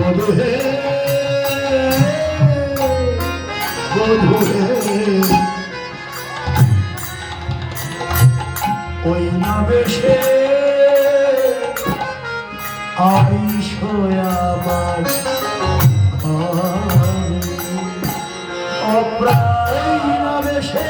বধূ হে ওই না বেশে আইস আমার অপ্রায় না বেশে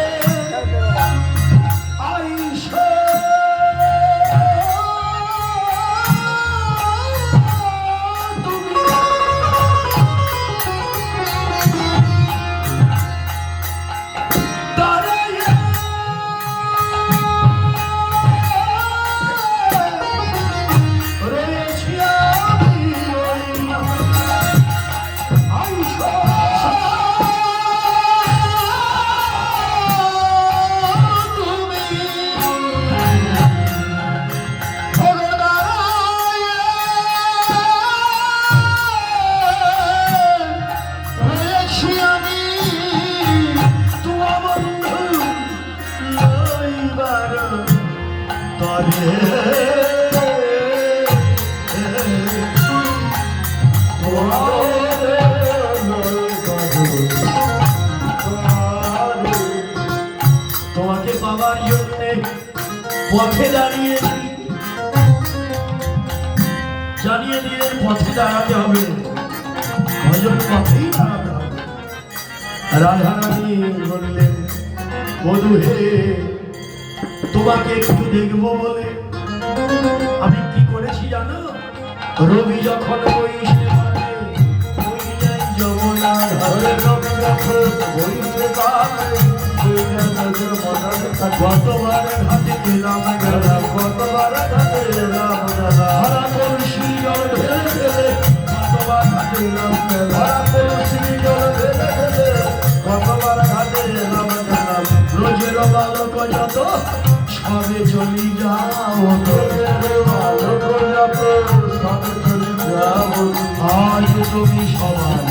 তোমাকে পাবার জন্য পথে দাঁড়িয়েছি, জানিয়ে দিয়ে পথে দাঁড়াতে হবে, ভজন পথেই দাঁড়াতে হবে। রাধারানী বললেন বধূ হে তোমাকে একটু দেখবো বলে আমি কি করেছি জানো? রবি যখন বইসে মানে ওই যাই যমুনা ধরে রবি যখন বইসে পারে কতবার ঘাটে গেলাম গেলাম, কতবার ঘাটে গেলাম গেলাম, ভরা কলসি জল ঢেলে ঢেলে কতবার ঘাটে গেলাম গেলাম, ভরা কলসি জল ঢেলে ঢেলে কতবার ঘাটে গেলাম গেলাম, রোজের বালক যত সবে চলি যাও, বালক যত সবে চলি যাও, আজ তুমি সবার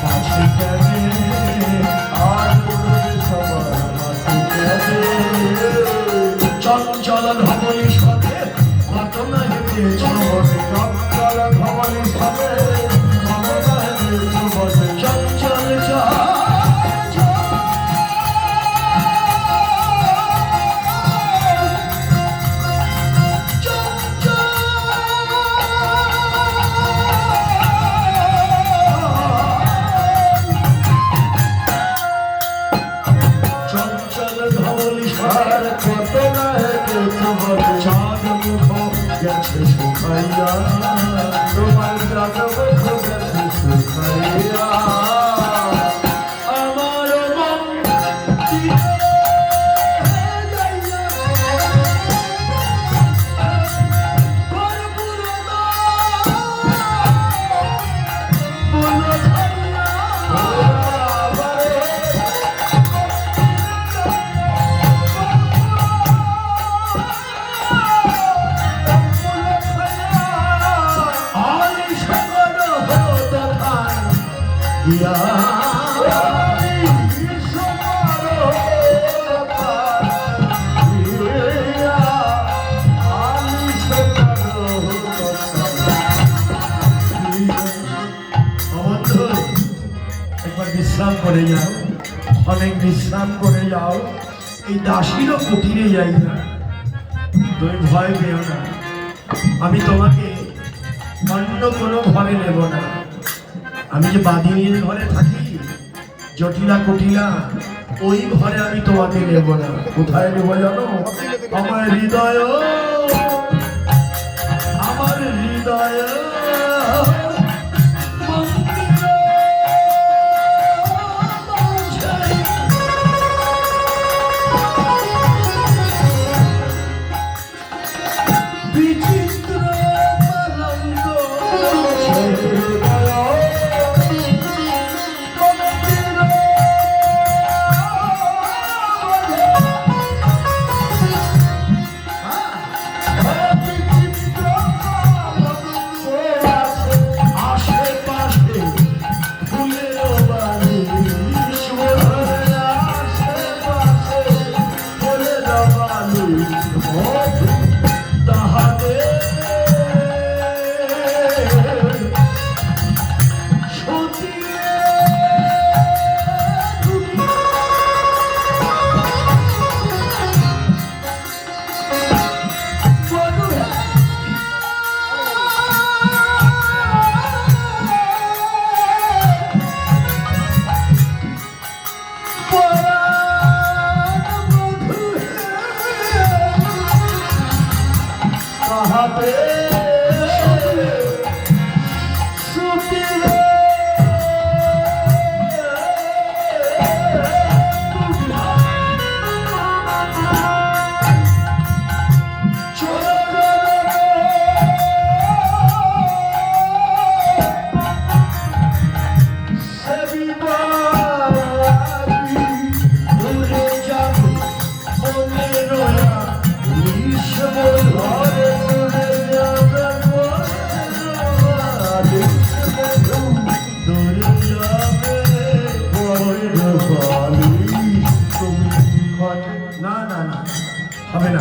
কাছে গেলে, আজ তুমি সবার চঞ্চল ধবলি সাথে ঘটনা হেঁটেছ বটে, চঞ্চল ধবলি সাথে ঘটনা হেঁটেছ বটে, চঞ্চল গেছে সুখাইয়া, তোমার যাদব গেছে সুখাইয়া, আমার মন বিশ্রাম করে যাও, অনেক বিশ্রাম করে যাও, এই দাসীরও কুটিরে যাই না, তুমি ভয় পেও না, আমি তোমাকে অন্য কোনো ঘরে নেব না, আমি যে বাদিনীর ঘরে থাকি জটিলা কুটিলা ওই ঘরে আমি তোমাকে নেব না, কোথায় নেব জানো? আমার হৃদয়, আমার হৃদয় হবে না